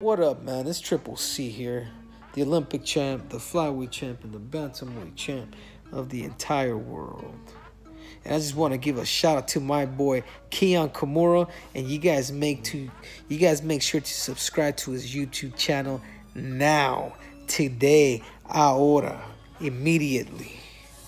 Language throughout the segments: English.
What up, man? It's Triple C here, the Olympic champ, the flyweight champ, and the bantamweight champ of the entire world. And I just want to give a shout out to my boy Kiiyon Kimura, and you guys make sure to subscribe to his YouTube channel now, today, ahora, immediately.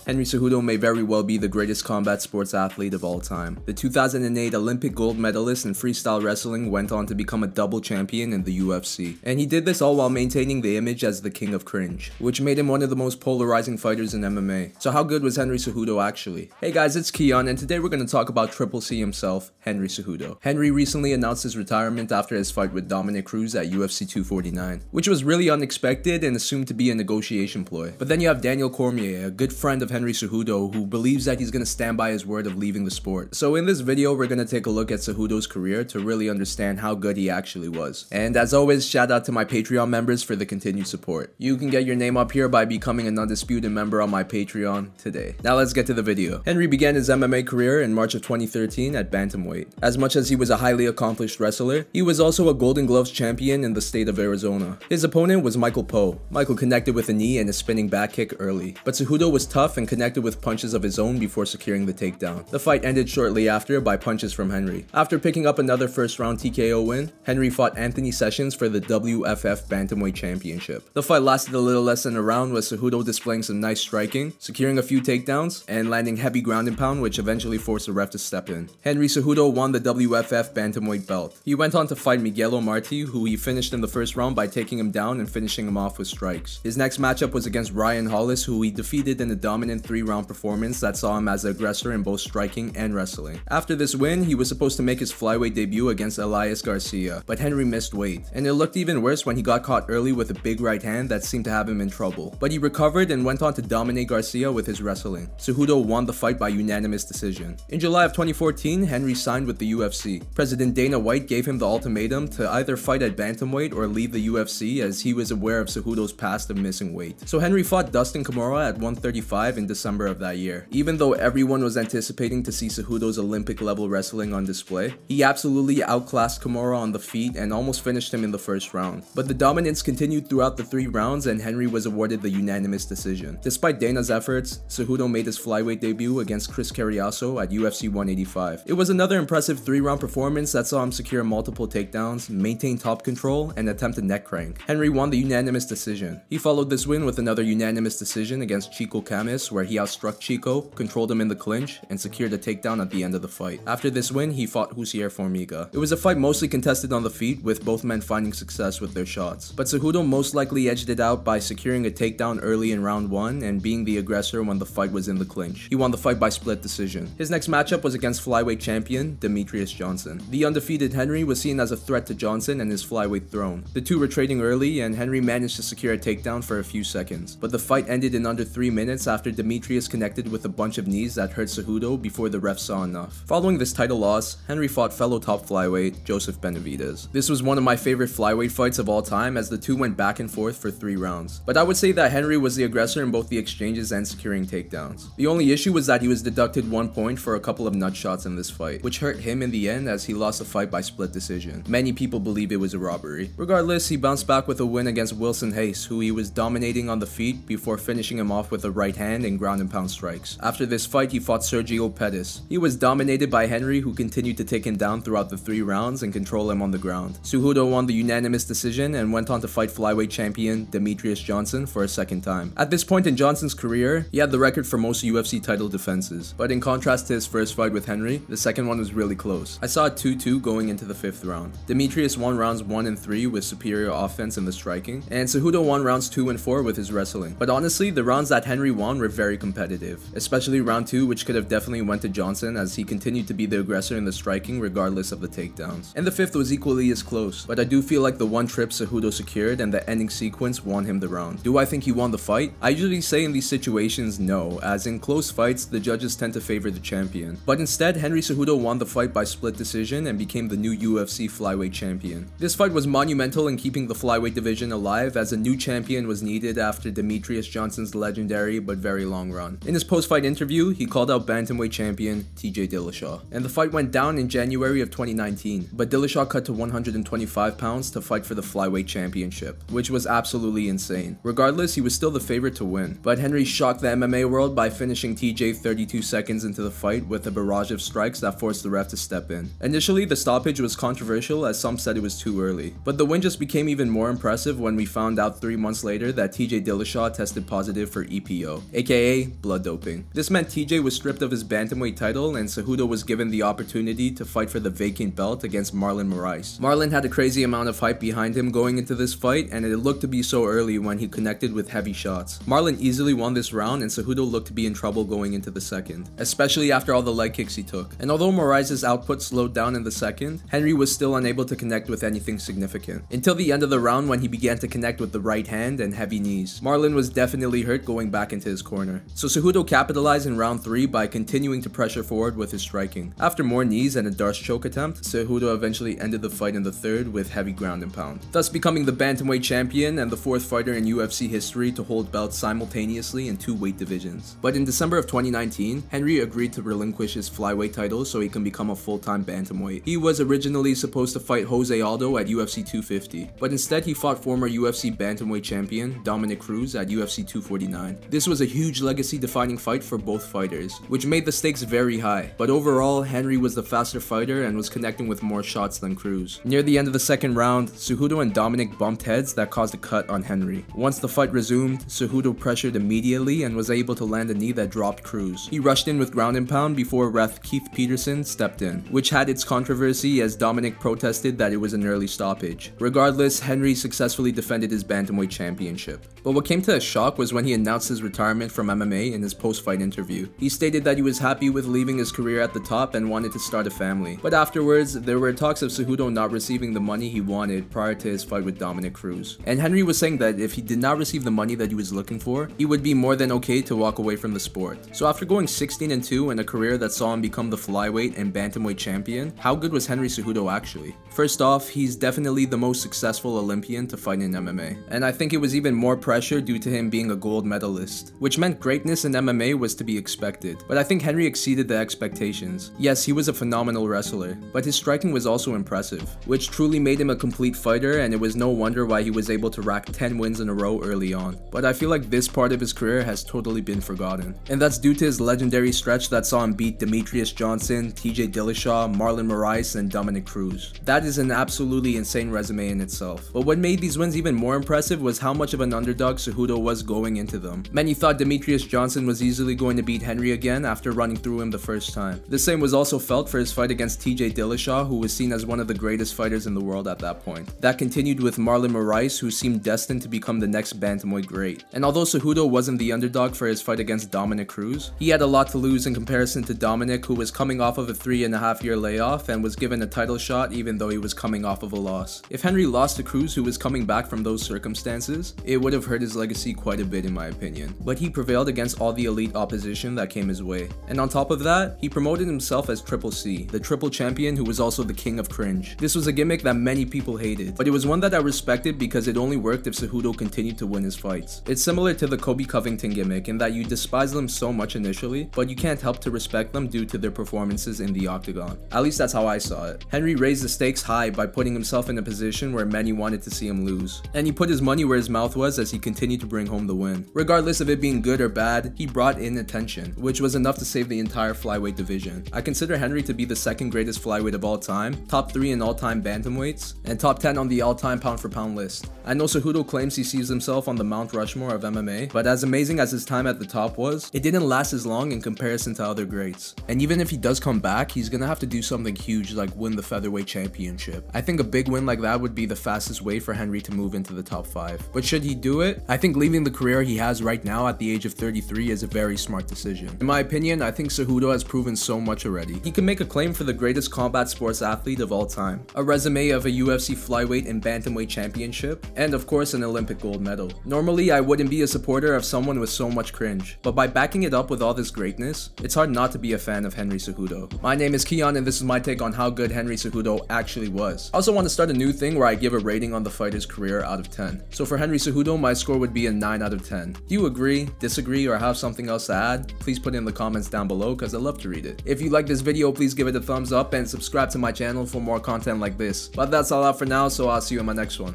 Henry Cejudo may very well be the greatest combat sports athlete of all time. The 2008 Olympic Gold Medalist in freestyle wrestling went on to become a double champion in the UFC. And he did this all while maintaining the image as the King of Cringe, which made him one of the most polarizing fighters in MMA. So how good was Henry Cejudo actually? Hey guys, it's Kiiyon, and today we're going to talk about Triple C himself, Henry Cejudo. Henry recently announced his retirement after his fight with Dominic Cruz at UFC 249, which was really unexpected and assumed to be a negotiation ploy. But then you have Daniel Cormier, a good friend of Henry Cejudo, who believes that he's going to stand by his word of leaving the sport. So in this video, we're going to take a look at Cejudo's career to really understand how good he actually was. And as always, shout out to my Patreon members for the continued support. You can get your name up here by becoming an undisputed member on my Patreon today. Now let's get to the video. Henry began his MMA career in March of 2013 at bantamweight. As much as he was a highly accomplished wrestler, he was also a Golden Gloves champion in the state of Arizona. His opponent was Michael Poe. Michael connected with a knee and a spinning back kick early, but Cejudo was tough and connected with punches of his own before securing the takedown. The fight ended shortly after by punches from Henry. After picking up another first round TKO win, Henry fought Anthony Sessions for the WFF Bantamweight Championship. The fight lasted a little less than a round, with Cejudo displaying some nice striking, securing a few takedowns, and landing heavy ground and pound, which eventually forced the ref to step in. Henry Cejudo won the WFF Bantamweight belt. He went on to fight Miguel Marti, who he finished in the first round by taking him down and finishing him off with strikes. His next matchup was against Ryan Hollis, who he defeated in a dominant 3-round performance that saw him as the aggressor in both striking and wrestling. After this win, he was supposed to make his flyweight debut against Elias Garcia, but Henry missed weight, and it looked even worse when he got caught early with a big right hand that seemed to have him in trouble. But he recovered and went on to dominate Garcia with his wrestling. Cejudo won the fight by unanimous decision. In July of 2014, Henry signed with the UFC. President Dana White gave him the ultimatum to either fight at bantamweight or leave the UFC, as he was aware of Cejudo's past of missing weight. So Henry fought Dustin Kimura at 135 in December of that year. Even though everyone was anticipating to see Cejudo's Olympic level wrestling on display, he absolutely outclassed Kimura on the feet and almost finished him in the first round. But the dominance continued throughout the 3 rounds, and Henry was awarded the unanimous decision. Despite Dana's efforts, Cejudo made his flyweight debut against Chris Carriazo at UFC 185. It was another impressive 3-round performance that saw him secure multiple takedowns, maintain top control, and attempt a neck crank. Henry won the unanimous decision. He followed this win with another unanimous decision against Chico Camus, where he outstruck Chico, controlled him in the clinch, and secured a takedown at the end of the fight. After this win, he fought Jussier Formiga. It was a fight mostly contested on the feet, with both men finding success with their shots. But Cejudo most likely edged it out by securing a takedown early in round 1 and being the aggressor when the fight was in the clinch. He won the fight by split decision. His next matchup was against flyweight champion Demetrius Johnson. The undefeated Henry was seen as a threat to Johnson and his flyweight throne. The two were trading early, and Henry managed to secure a takedown for a few seconds. But the fight ended in under 3 minutes after Demetrius connected with a bunch of knees that hurt Cejudo before the ref saw enough. Following this title loss, Henry fought fellow top flyweight Joseph Benavidez. This was one of my favorite flyweight fights of all time, as the two went back and forth for 3 rounds. But I would say that Henry was the aggressor in both the exchanges and securing takedowns. The only issue was that he was deducted 1 point for a couple of nut shots in this fight, which hurt him in the end, as he lost the fight by split decision. Many people believe it was a robbery. Regardless, he bounced back with a win against Wilson Hayes, who he was dominating on the feet before finishing him off with a right hand and ground and pound strikes. After this fight, he fought Sergio Pettis. He was dominated by Henry, who continued to take him down throughout the 3 rounds and control him on the ground. Cejudo won the unanimous decision and went on to fight flyweight champion Demetrius Johnson for a second time. At this point in Johnson's career, he had the record for most UFC title defenses, but in contrast to his first fight with Henry, the second one was really close. I saw a 2-2 going into the 5th round. Demetrius won rounds 1 and 3 with superior offense in the striking, and Cejudo won rounds 2 and 4 with his wrestling. But honestly, the rounds that Henry won were very competitive, especially round 2, which could have definitely went to Johnson, as he continued to be the aggressor in the striking regardless of the takedowns. And the 5th was equally as close, but I do feel like the one trip Cejudo secured and the ending sequence won him the round. Do I think he won the fight? I usually say in these situations no, as in close fights the judges tend to favor the champion. But instead, Henry Cejudo won the fight by split decision and became the new UFC flyweight champion. This fight was monumental in keeping the flyweight division alive, as a new champion was needed after Demetrius Johnson's legendary but very long run. In his post-fight interview, he called out bantamweight champion TJ Dillashaw. And the fight went down in January of 2019, but Dillashaw cut to 125 pounds to fight for the flyweight championship, which was absolutely insane. Regardless, he was still the favorite to win, but Henry shocked the MMA world by finishing TJ 32 seconds into the fight with a barrage of strikes that forced the ref to step in. Initially, the stoppage was controversial as some said it was too early, but the win just became even more impressive when we found out 3 months later that TJ Dillashaw tested positive for EPO, aka blood doping. This meant TJ was stripped of his bantamweight title and Cejudo was given the opportunity to fight for the vacant belt against Marlon Moraes. Marlon had a crazy amount of hype behind him going into this fight, and it looked to be so early when he connected with heavy shots. Marlon easily won this round and Cejudo looked to be in trouble going into the second, especially after all the leg kicks he took. And although Moraes' output slowed down in the second, Henry was still unable to connect with anything significant, until the end of the round when he began to connect with the right hand and heavy knees. Marlon was definitely hurt going back into his corner. So Cejudo capitalized in round 3 by continuing to pressure forward with his striking. After more knees and a Darce choke attempt, Cejudo eventually ended the fight in the third with heavy ground and pound, thus becoming the bantamweight champion and the 4th fighter in UFC history to hold belts simultaneously in 2 weight divisions. But in December of 2019, Henry agreed to relinquish his flyweight title so he can become a full-time bantamweight. He was originally supposed to fight Jose Aldo at UFC 250, but instead he fought former UFC bantamweight champion Dominick Cruz at UFC 249. This was a huge legacy-defining fight for both fighters, which made the stakes very high, but overall, Henry was the faster fighter and was connecting with more shots than Cruz. Near the end of the second round, Cejudo and Dominick bumped heads that caused a cut on Henry. Once the fight resumed, Cejudo pressured immediately and was able to land a knee that dropped Cruz. He rushed in with ground and pound before ref Keith Peterson stepped in, which had its controversy as Dominick protested that it was an early stoppage. Regardless, Henry successfully defended his bantamweight championship. But what came to a shock was when he announced his retirement from MMA in his post-fight interview. He stated that he was happy with leaving his career at the top and wanted to start a family. But afterwards, there were talks of Cejudo not receiving the money he wanted prior to his fight with Dominick Cruz. And Henry was saying that if he did not receive the money that he was looking for, he would be more than okay to walk away from the sport. So after going 16-2 in a career that saw him become the flyweight and bantamweight champion, how good was Henry Cejudo actually? First off, he's definitely the most successful Olympian to fight in MMA. And I think it was even more pressure due to him being a gold medalist, which meant greatness in MMA was to be expected. But I think Henry exceeded the expectations. Yes, he was a phenomenal wrestler, but his striking was also impressive, which truly made him a complete fighter, and it was no wonder why he was able to rack 10 wins in a row early on. But I feel like this part of his career has totally been forgotten. And that's due to his legendary stretch that saw him beat Demetrius Johnson, TJ Dillashaw, Marlon Moraes, and Dominick Cruz. That is an absolutely insane resume in itself. But what made these wins even more impressive was how much of an underdog Cejudo was going into them. Many thought Demetrius Johnson was easily going to beat Henry again after running through him the first time. The same was also felt for his fight against TJ Dillashaw, who was seen as one of the greatest fighters in the world at that point. That continued with Marlon Moraes, who seemed destined to become the next bantamweight great. And although Cejudo wasn't the underdog for his fight against Dominick Cruz, he had a lot to lose in comparison to Dominick, who was coming off of a 3.5-year layoff and was given a title shot even though he was coming off of a loss. If Henry lost to Cruz, who was coming back from those circumstances, it would have hurt his legacy quite a bit in my opinion. But he prevailed against all the elite opposition that came his way. And on top of that, he promoted himself as Triple C, the triple champion who was also the King of Cringe. This was a gimmick that many people hated, but it was one that I respected because it only worked if Cejudo continued to win his fights. It's similar to the Kobe Covington gimmick in that you despise them so much initially, but you can't help to respect them due to their performances in the octagon. At least that's how I saw it. Henry raised the stakes high by putting himself in a position where many wanted to see him lose. And he put his money where his mouth was as he continued to bring home the win. Regardless of it being good or bad, he brought in attention, which was enough to save the entire flyweight division. I consider Henry to be the second greatest flyweight of all time, top 3 in all-time bantamweights, and top 10 on the all-time pound-for-pound list. I know Cejudo claims he sees himself on the Mount Rushmore of MMA, but as amazing as his time at the top was, it didn't last as long in comparison to other greats. And even if he does come back, he's gonna have to do something huge like win the featherweight championship. I think a big win like that would be the fastest way for Henry to move into the top 5. But should he do it? I think leaving the career he has right now at the age of 33 is a very smart decision. In my opinion, I think Cejudo has proven so much already. He can make a claim for the greatest combat sports athlete of all time, a resume of a UFC flyweight and bantamweight championship, and of course an Olympic gold medal. Normally, I wouldn't be a supporter of someone with so much cringe, but by backing it up with all this greatness, it's hard not to be a fan of Henry Cejudo. My name is Kiiyon, and this is my take on how good Henry Cejudo actually was. I also want to start a new thing where I give a rating on the fighter's career out of 10. So for Henry Cejudo, my score would be a 9 out of 10. Do you agree, disagree? disagree, or have something else to add, please put it in the comments down below because I'd love to read it. If you like this video, please give it a thumbs up and subscribe to my channel for more content like this. But that's all out for now, so I'll see you in my next one.